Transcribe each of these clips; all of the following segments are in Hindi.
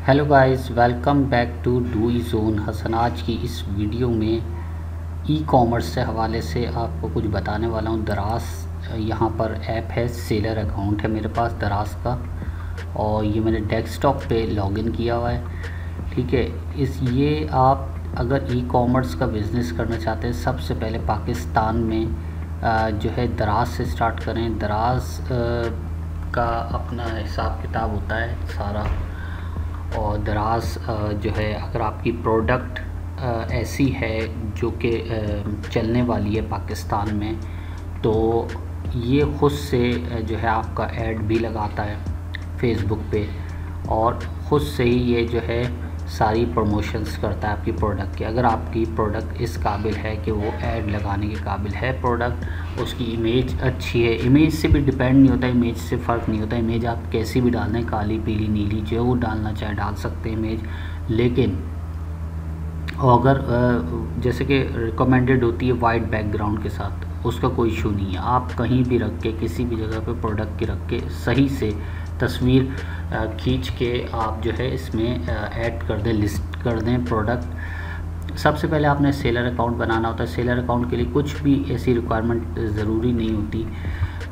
Hello guys, welcome back to डू जोन हसन। आज की इस वीडियो में ई कॉमर्स से हवाले से आपको कुछ बताने वाला हूँ। दराज यहाँ पर ऐप है, सेलर अकाउंट है मेरे पास दराज का, और ये मैंने डेस्कटॉप पे लॉगिन किया हुआ है। ठीक है, ये आप अगर ई कॉमर्स का बिज़नेस करना चाहते हैं, सबसे पहले पाकिस्तान में जो है दराज से स्टार्ट करें। दराज का अपना हिसाब किताब होता है सारा, और दराज जो है अगर आपकी प्रोडक्ट ऐसी है जो कि चलने वाली है पाकिस्तान में, तो ये ख़ुद से जो है आपका ऐड भी लगाता है फेसबुक पे, और ख़ुद से ही ये जो है सारी प्रमोशंस करता है आपकी प्रोडक्ट की। अगर आपकी प्रोडक्ट इस काबिल है कि वो ऐड लगाने के काबिल है, प्रोडक्ट उसकी इमेज अच्छी है, इमेज से भी डिपेंड नहीं होता, इमेज से फ़र्क नहीं होता। इमेज आप कैसी भी डाल दें, काली पीली नीली जो वो डालना चाहे डाल सकते हैं इमेज। लेकिन अगर जैसे कि रिकमेंडेड होती है वाइट बैकग्राउंड के साथ, उसका कोई इशू नहीं है। आप कहीं भी रख के, किसी भी जगह पे प्रोडक्ट की रख के सही से तस्वीर खींच के आप जो है इसमें ऐड कर दें, लिस्ट कर दें प्रोडक्ट। सबसे पहले आपने सेलर अकाउंट बनाना होता है। सेलर अकाउंट के लिए कुछ भी ऐसी रिक्वायरमेंट ज़रूरी नहीं होती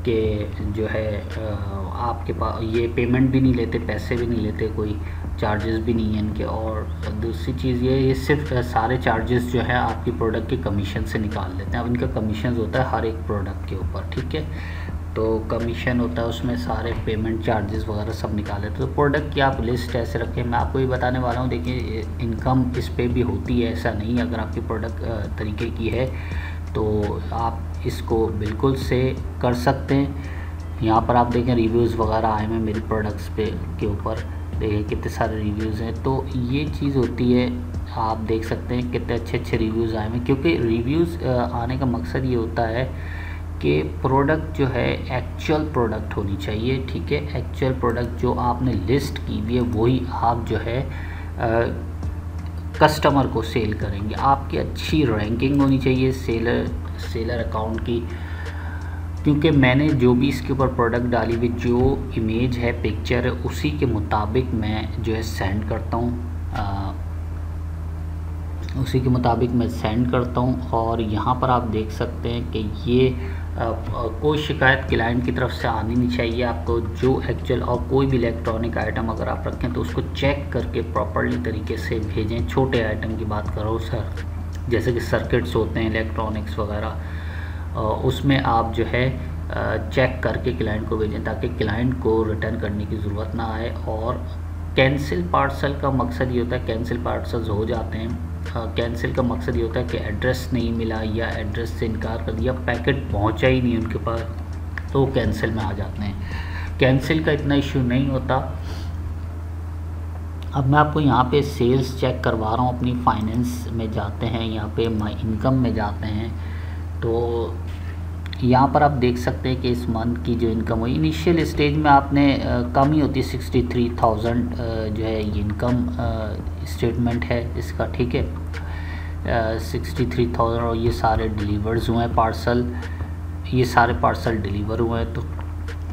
कि जो है आपके पास ये पेमेंट भी नहीं लेते, पैसे भी नहीं लेते, कोई चार्जेस भी नहीं है इनके। और दूसरी चीज़ ये सिर्फ सारे चार्जेस जो है आपकी प्रोडक्ट के कमीशन से निकाल लेते हैं। अब इनका कमीशन होता है हर एक प्रोडक्ट के ऊपर, ठीक है, तो कमीशन होता है उसमें, सारे पेमेंट चार्जेस वगैरह सब निकाल लेते हैं। तो प्रोडक्ट की आप लिस्ट ऐसे रखें। मैं आपको ये बताने वाला हूँ, देखिए इनकम इस पे भी होती है, ऐसा नहीं है। अगर आपकी प्रोडक्ट तरीके की है तो आप इसको बिल्कुल से कर सकते हैं। यहाँ पर आप देखें रिव्यूज़ वगैरह आए हैं मेरी प्रोडक्ट्स पे के ऊपर, देखिए कितने सारे रिव्यूज़ हैं। तो ये चीज़ होती है, आप देख सकते हैं कितने अच्छे अच्छे रिव्यूज़ आए हैं, क्योंकि रिव्यूज़ आने का मकसद ये होता है कि प्रोडक्ट जो है एक्चुअल प्रोडक्ट होनी चाहिए। ठीक है, एक्चुअल प्रोडक्ट जो आपने लिस्ट की हुई है वही आप जो है कस्टमर को सेल करेंगे। आपकी अच्छी रैंकिंग होनी चाहिए सेलर अकाउंट की, क्योंकि मैंने जो भी इसके ऊपर प्रोडक्ट डाली हुई, जो इमेज है, पिक्चर है, उसी के मुताबिक मैं जो है सेंड करता हूँ, उसी के मुताबिक मैं सेंड करता हूँ। और यहाँ पर आप देख सकते हैं कि ये कोई शिकायत क्लाइंट की तरफ से आनी नहीं चाहिए आपको। जो एक्चुअल और कोई भी इलेक्ट्रॉनिक आइटम अगर आप रखें तो उसको चेक करके प्रॉपर्ली तरीके से भेजें। छोटे आइटम की बात करो सर, जैसे कि सर्किट्स होते हैं इलेक्ट्रॉनिक्स वगैरह, उसमें आप जो है चेक करके क्लाइंट को भेजें, ताकि क्लाइंट को रिटर्न करने की ज़रूरत ना आए। और कैंसिल पार्सल का मकसद ये होता है, कैंसिल पार्सल्स हो जाते हैं, कैंसिल का मकसद ये होता है कि एड्रेस नहीं मिला, या एड्रेस से इनकार कर दिया, पैकेट पहुंचा ही नहीं उनके पास, तो वो कैंसिल में आ जाते हैं। कैंसिल का इतना इशू नहीं होता। अब मैं आपको यहाँ पे सेल्स चेक करवा रहा हूँ। अपनी फाइनेंस में जाते हैं, यहाँ पे माई इनकम में जाते हैं, तो यहाँ पर आप देख सकते हैं कि इस मंथ की जो इनकम हुई, इनिशियल स्टेज में आपने कम ही होती है, 63,000 जो है ये इनकम स्टेटमेंट है इसका। ठीक है, 63,000, और ये सारे डिलीवर्स हुए हैं पार्सल, ये सारे पार्सल डिलीवर हुए हैं।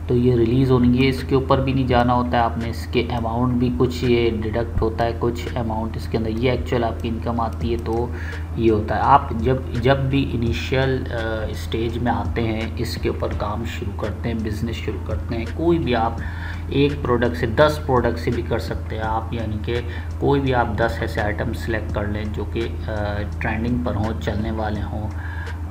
तो ये रिलीज़ होनी है, इसके ऊपर भी नहीं जाना होता है आपने। इसके अमाउंट भी कुछ ये डिडक्ट होता है, कुछ अमाउंट इसके अंदर, ये एक्चुअल आपकी इनकम आती है। तो ये होता है, आप जब भी इनिशियल स्टेज में आते हैं, इसके ऊपर काम शुरू करते हैं, बिज़नेस शुरू करते हैं, कोई भी आप एक प्रोडक्ट से 10 प्रोडक्ट से भी कर सकते हैं आप, यानी कि कोई भी आप 10 ऐसे आइटम सेलेक्ट कर लें जो कि ट्रेंडिंग पर हों, चलने वाले हों।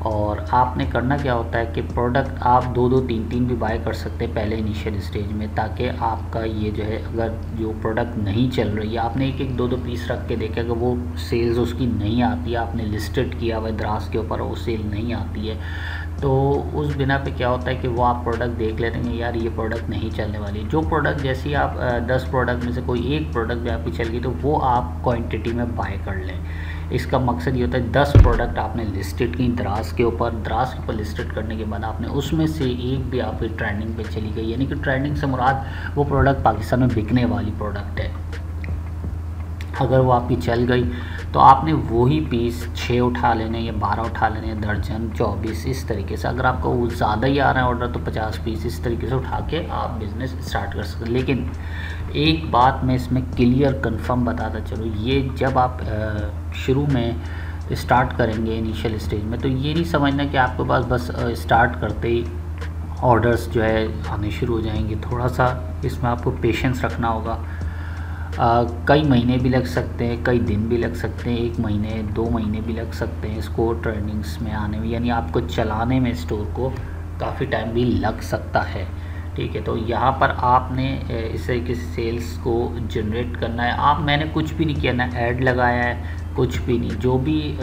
और आपने करना क्या होता है कि प्रोडक्ट आप 2-2, 3-3 भी बाय कर सकते हैं पहले इनिशियल स्टेज में, ताकि आपका ये जो है, अगर जो प्रोडक्ट नहीं चल रही है, आपने एक 2-2 पीस रख के देखे, अगर वो सेल्स उसकी नहीं आती है, आपने लिस्टेड किया हुआ है दराज के ऊपर, वो सेल नहीं आती है, तो उस बिना पे क्या होता है कि वो आप प्रोडक्ट देख लेते हैं, यार ये प्रोडक्ट नहीं चलने वाली। जो प्रोडक्ट जैसे आप 10 प्रोडक्ट में से कोई एक प्रोडक्ट भी आपकी चल गई, तो वो आप क्वांटिटी में बाय कर लें। इसका मकसद ये होता है 10 प्रोडक्ट आपने लिस्टेड की दराज के ऊपर लिस्टेड करने के बाद आपने उसमें से एक भी आपकी ट्रेंडिंग पे चली गई, यानी कि ट्रेंडिंग से मुराद वो प्रोडक्ट पाकिस्तान में बिकने वाली प्रोडक्ट है। अगर वो आपकी चल गई तो आपने वही पीस 6 उठा लेने या 12 उठा लेने, दर्जन 24, इस तरीके से। अगर आपका वो ज़्यादा ही आ रहा है ऑर्डर तो 50 पीस इस तरीके से उठा के आप बिज़नेस स्टार्ट कर सकते। लेकिन एक बात मैं इसमें क्लियर कंफर्म बताता चलूँ, ये जब आप शुरू में स्टार्ट करेंगे इनिशियल स्टेज में, तो ये नहीं समझना कि आपके पास बस स्टार्ट करते ही ऑर्डर्स जो है आने शुरू हो जाएंगे। थोड़ा सा इसमें आपको पेशेंस रखना होगा। कई महीने भी लग सकते हैं, कई दिन भी लग सकते हैं, 1 महीने 2 महीने भी लग सकते हैं इसको ट्रेंडिंग्स में आने में, यानी आपको चलाने में स्टोर को काफ़ी टाइम भी लग सकता है। ठीक है, तो यहाँ पर आपने इस तरीके से सेल्स को जनरेट करना है। मैंने कुछ भी नहीं किया, ना ऐड लगाया है, कुछ भी नहीं। जो भी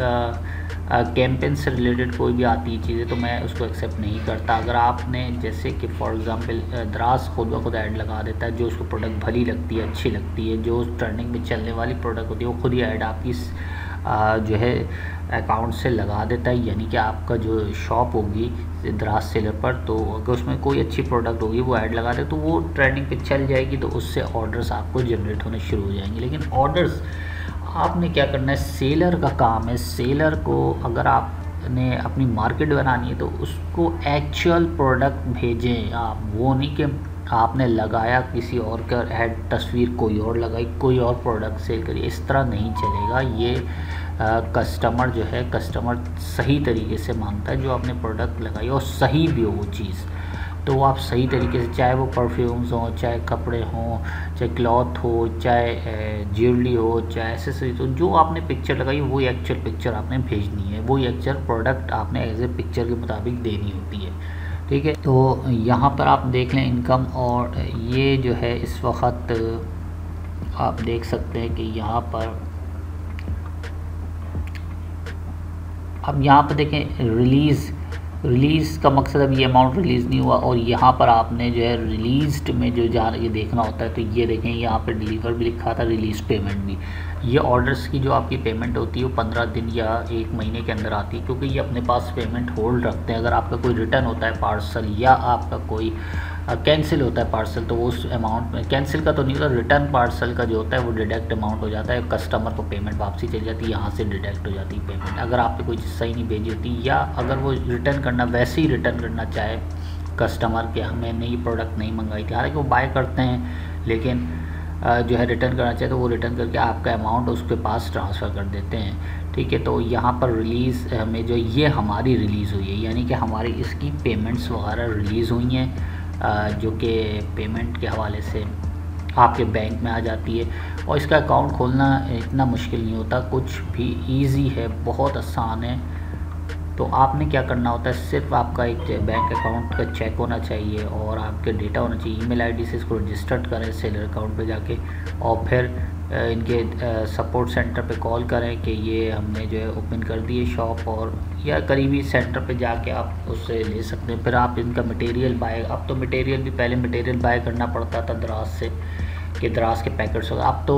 कैंपेन से रिलेटेड कोई भी आती है चीज़ें तो मैं उसको एक्सेप्ट नहीं करता। अगर आपने जैसे कि फॉर एग्जांपल दराज खुद ब खुद ऐड लगा देता है, जो उसको प्रोडक्ट भली लगती है, अच्छी लगती है, जो ट्रेंडिंग में चलने वाली प्रोडक्ट होती है, वो खुद ही ऐड आपकी जो है अकाउंट से लगा देता है। यानी कि आपका जो शॉप होगी दराज सेलर पर, तो अगर उसमें कोई अच्छी प्रोडक्ट होगी वो ऐड लगा दे तो वो ट्रेंडिंग पे चल जाएगी, तो उससे ऑर्डर्स आपको जनरेट होने शुरू हो जाएंगे। लेकिन ऑर्डर्स आपने क्या करना है, सेलर का काम है। सेलर को अगर आपने अपनी मार्केट बनानी है तो उसको एक्चुअल प्रोडक्ट भेजें आप, वो नहीं कि आपने लगाया किसी और का ऐड, तस्वीर कोई और लगाई, कोई और प्रोडक्ट सेल करिए, इस तरह नहीं चलेगा। ये कस्टमर जो है, कस्टमर सही तरीके से मांगता है जो आपने प्रोडक्ट लगाई और सही भी हो वो चीज़, तो आप सही तरीके से, चाहे वो परफ्यूम्स हों, चाहे कपड़े हों, चाहे क्लॉथ हो, चाहे ज्वेलरी हो, चाहे एसेसरीज हो, जो आपने पिक्चर लगाई वही एक्चुअल पिक्चर आपने भेजनी है, वही एक्चुअल प्रोडक्ट आपने एज ए पिक्चर के मुताबिक देनी होती है। ठीक है, तो यहाँ पर आप देख लें इनकम, और ये जो है इस वक्त आप देख सकते हैं कि यहाँ पर अब यहाँ पर देखें रिलीज़ का मकसद अब ये अमाउंट रिलीज़ नहीं हुआ, और यहाँ पर आपने जो है रिलीज़्ड में जो ये देखना होता है, तो ये देखें यहाँ पे डिलीवर भी लिखा था, रिलीज़ पेमेंट भी। ये ऑर्डर्स की जो आपकी पेमेंट होती है वो 15 दिन या 1 महीने के अंदर आती है, क्योंकि ये अपने पास पेमेंट होल्ड रखते हैं। अगर आपका कोई रिटर्न होता है पार्सल या आपका कोई कैंसिल होता है पार्सल, तो वो उस अमाउंट में, कैंसिल का तो नहीं होता, रिटर्न पार्सल का जो होता है वो डिडक्ट अमाउंट हो जाता है, कस्टमर को पेमेंट वापसी चली जाती है, यहाँ से डिडक्ट हो जाती है पेमेंट। अगर आपने कोई चीज़ सही नहीं भेजी होती, या अगर वो रिटर्न करना, वैसे ही रिटर्न करना चाहे कस्टमर के, हमें नई प्रोडक्ट नहीं मंगाई थी, हालांकि वो बाय करते हैं, लेकिन जो है रिटर्न करना चाहे तो वो रिटर्न करके आपका अमाउंट उसके पास ट्रांसफ़र कर देते हैं। ठीक है, तो यहाँ पर रिलीज़ में जो ये हमारी रिलीज़ हुई है, यानी कि हमारी इसकी पेमेंट्स वगैरह रिलीज़ हुई हैं, जो कि पेमेंट के हवाले से आपके बैंक में आ जाती है। और इसका अकाउंट खोलना इतना मुश्किल नहीं होता, कुछ भी इजी है, बहुत आसान है। तो आपने क्या करना होता है, सिर्फ आपका एक बैंक अकाउंट का चेक होना चाहिए और आपके डेटा होना चाहिए। ईमेल आईडी से इसको रजिस्टर्ड करें सेलर अकाउंट पे जाके, और फिर इनके सपोर्ट सेंटर पे कॉल करें कि ये हमने जो है ओपन कर दी है शॉप, और या करीबी सेंटर पे जाके आप उससे ले सकते हैं। फिर आप इनका मटेरियल बाय, अब तो मटेरियल भी, पहले मटेरियल बाय करना पड़ता था दराज से, कि दराज के पैकेट्स हो, अब तो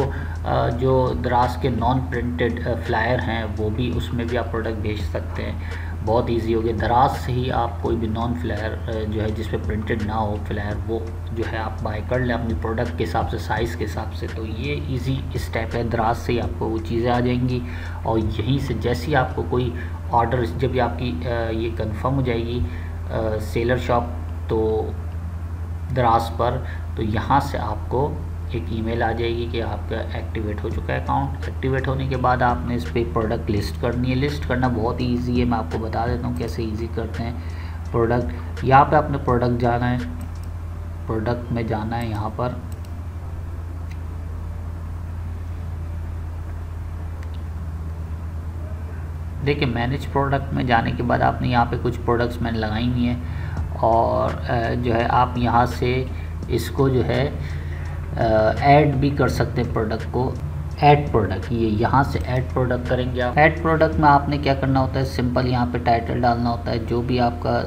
जो दराज के नॉन प्रिंटेड फ्लायर हैं वो भी, उसमें भी आप प्रोडक्ट भेज सकते हैं। बहुत इजी हो गया, दराज से ही आप कोई भी नॉन फ्लायर जो है जिस पे प्रिंटेड ना हो फ्लायर, वो जो है आप बाय कर लें अपनी प्रोडक्ट के हिसाब से, साइज़ के हिसाब से। तो ये इजी स्टेप है, दराज से ही आपको वो चीज़ें आ जाएंगी, और यहीं से जैसे ही आपको कोई ऑर्डर, जब भी आपकी ये कंफर्म हो जाएगी सेलर शॉप तो दराज पर, तो यहाँ से आपको एक ईमेल आ जाएगी कि आपका एक्टिवेट हो चुका है अकाउंट। एक्टिवेट होने के बाद आपने इस पर प्रोडक्ट लिस्ट करनी है। लिस्ट करना बहुत ही ईजी है, मैं आपको बता देता हूँ कैसे ईजी करते हैं। प्रोडक्ट, यहाँ पे आपने प्रोडक्ट जाना है, प्रोडक्ट में जाना है, यहाँ पर देखिए मैनेज प्रोडक्ट में जाने के बाद आपने यहाँ पे कुछ प्रोडक्ट्स मैंने लगाई हुई हैं, और जो है आप यहाँ से इसको जो है ऐड भी कर सकते हैं प्रोडक्ट को। ऐड प्रोडक्ट, ये यहाँ से ऐड प्रोडक्ट करेंगे आप। ऐड प्रोडक्ट में आपने क्या करना होता है, सिंपल यहाँ पे टाइटल डालना होता है, जो भी आपका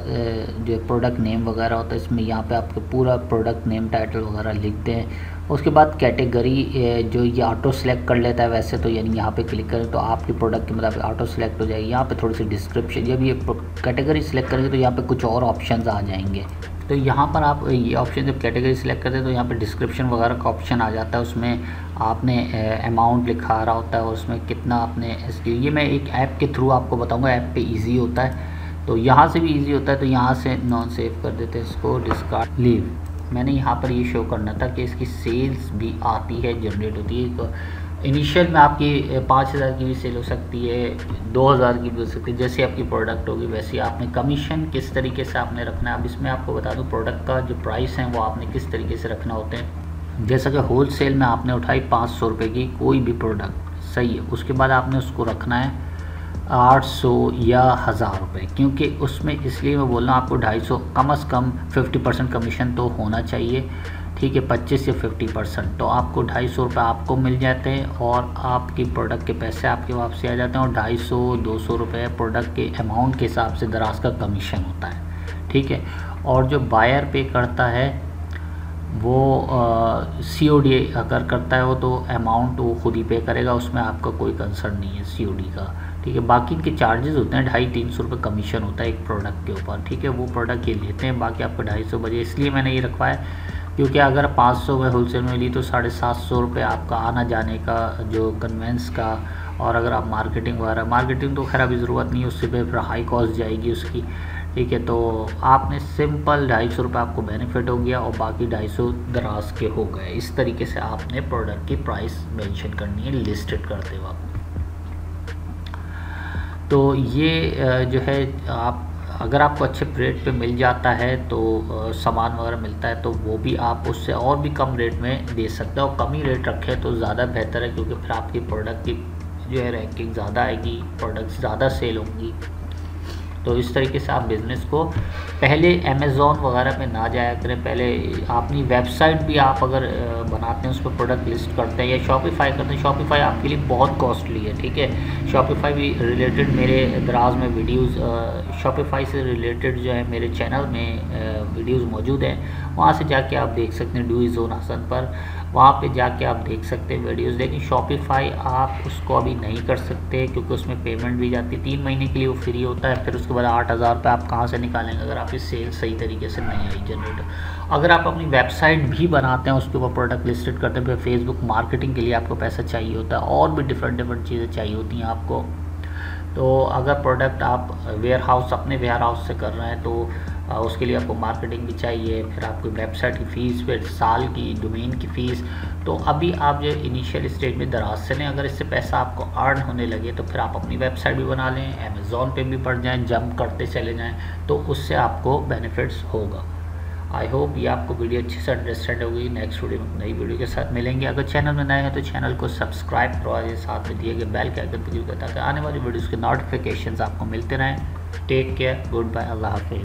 जो प्रोडक्ट नेम वगैरह होता है, इसमें यहाँ पे आपके पूरा प्रोडक्ट नेम टाइटल वगैरह लिखते हैं। उसके बाद कैटेगरी जो ये ऑटो सेलेक्ट कर लेता है वैसे तो, यानी यहाँ पे क्लिक करें तो आपके प्रोडक्ट के मुताबिक ऑटो सेलेक्ट हो जाएगी। यहाँ पे थोड़ी सी डिस्क्रिप्शन, जब ये कैटेगरी सेलेक्ट करेंगे तो यहाँ पे कुछ और ऑप्शंस आ जाएंगे। तो यहाँ पर आप ये ऑप्शन जब कैटेगरी सिलेक्ट करते हैं तो यहाँ पे डिस्क्रिप्शन वगैरह का ऑप्शन आ जाता है। उसमें आपने अमाउंट लिखा आ रहा होता है और उसमें कितना आपने ये मैं एक ऐप के थ्रू आपको बताऊँगा, ऐप पे ईजी होता है, तो यहाँ से भी ईजी होता है। तो यहाँ से नॉन सेव कर देते हैं इसको, डिस्कार्ड लीव। मैंने यहाँ पर ये शो करना था कि इसकी सेल्स भी आती है, जनरेट होती है। तो इनिशियल में आपकी 5000 की भी सेल हो सकती है, 2000 की भी हो सकती है, जैसे आपकी प्रोडक्ट होगी वैसे आपने कमीशन किस तरीके से आपने रखना है। अब इसमें आपको बता दूं प्रोडक्ट का जो प्राइस है वो आपने किस तरीके से रखना होते हैं। जैसा कि होल सेल में आपने उठाई 500 रुपये की कोई भी प्रोडक्ट, सही है, उसके बाद आपने उसको रखना है 800 या 1000 रुपये, क्योंकि उसमें इसलिए मैं बोल रहा हूँ आपको 250 कम से कम 50% कमीशन तो होना चाहिए, ठीक है, 25 से 50%। तो आपको 250 रुपये आपको मिल जाते हैं और आपकी प्रोडक्ट के पैसे आपके वापसी आ जाते हैं, और 250-200 रुपये प्रोडक्ट के अमाउंट के हिसाब से दराज का कमीशन होता है, ठीक है। और जो बायर पे करता है वो COD अगर करता है वो तो अमाउंट वो खुद ही पे करेगा, उसमें आपका कोई कंसर्न नहीं है COD का, ठीक है। बाकी इनके चार्जेस होते हैं 250-300 रुपये कमीशन होता है एक प्रोडक्ट के ऊपर, ठीक है। वो प्रोडक्ट ये लेते हैं, बाकी आपको 250 बजे, इसलिए मैंने ये रखवाया क्योंकि अगर 500 में होलसेल में ली तो 750 रुपये आपका आना जाने का जो कन्वेंस का, और अगर आप मार्केटिंग वगैरह, मार्केटिंग तो खैर अभी ज़रूरत नहीं है, उससे फिर हाई कॉस्ट जाएगी उसकी, ठीक है। तो आपने सिंपल 250 रुपये आपको बेनिफिट हो गया और बाकी 250 दराज के हो गए। इस तरीके से आपने प्रोडक्ट की प्राइस मेंशन करनी है लिस्टेड करते वक्त। तो ये जो है आप अगर आपको अच्छे रेट पे मिल जाता है तो सामान वगैरह मिलता है तो वो भी आप उससे और भी कम रेट में दे सकते हो, और कम ही रेट रखें तो ज़्यादा बेहतर है, क्योंकि फिर आपकी प्रोडक्ट की जो है रैंकिंग ज़्यादा आएगी, प्रोडक्ट ज़्यादा सेल होंगी। तो इस तरीके से आप बिज़नेस को पहले अमेज़ॉन वगैरह पे ना जाया करें, पहले अपनी वेबसाइट भी आप अगर बनाते हैं उस पर प्रोडक्ट लिस्ट करते हैं या शॉपिफाई करते हैं। शॉपिफाई आपके लिए बहुत कॉस्टली है, ठीक है। शॉपिफाई भी रिलेटेड मेरे दराज में वीडियोस शॉपिफाई से रिलेटेड जो है मेरे चैनल में वीडियोस मौजूद हैं, वहाँ से जाके आप देख सकते हैं, डू ज़ोन हसन पर, वहाँ पे जाके आप देख सकते हैं वीडियोस। लेकिन शॉपिफाई आप उसको अभी नहीं कर सकते क्योंकि उसमें पेमेंट भी जाती है, 3 महीने के लिए वो फ्री होता है, फिर उसके बाद 8000 रुपये आप कहाँ से निकालेंगे अगर आपकी सेल सही तरीके से नहीं आई जनरेट। अगर आप अपनी वेबसाइट भी बनाते हैं उसके ऊपर प्रोडक्ट लिस्टेड करते हैं, फिर फेसबुक मार्केटिंग के लिए आपको पैसा चाहिए होता है, और भी डिफरेंट चीज़ें चाहिए होती हैं आपको। तो अगर प्रोडक्ट आप वेयर हाउस अपने वेयर हाउस से कर रहे हैं तो उसके लिए आपको मार्केटिंग भी चाहिए, फिर आपकी वेबसाइट की फ़ीस, फिर साल की डोमेन की फ़ीस। तो अभी आप जो इनिशियल स्टेज में दराज से लें, अगर इससे पैसा आपको अर्न होने लगे तो फिर आप अपनी वेबसाइट भी बना लें, अमेज़ॉन पे भी बढ़ जाएं, जंप करते चले जाएं, तो उससे आपको बेनिफिट्स होगा। आई होप ये आपको वीडियो अच्छे से अंडरस्टैंड होगी। नेक्स्ट वीडियो में नई वीडियो के साथ मिलेंगे। अगर चैनल में नए हैं तो चैनल को सब्सक्राइब करवा दीजिए, साथ में दिए गए बेल के आइकन पर क्लिक करें ताकि आने वाली वीडियोज़ के नोटिफिकेशन आपको मिलते रहें। टेक केयर, गुड बाय, अल्लाह हाफिज़।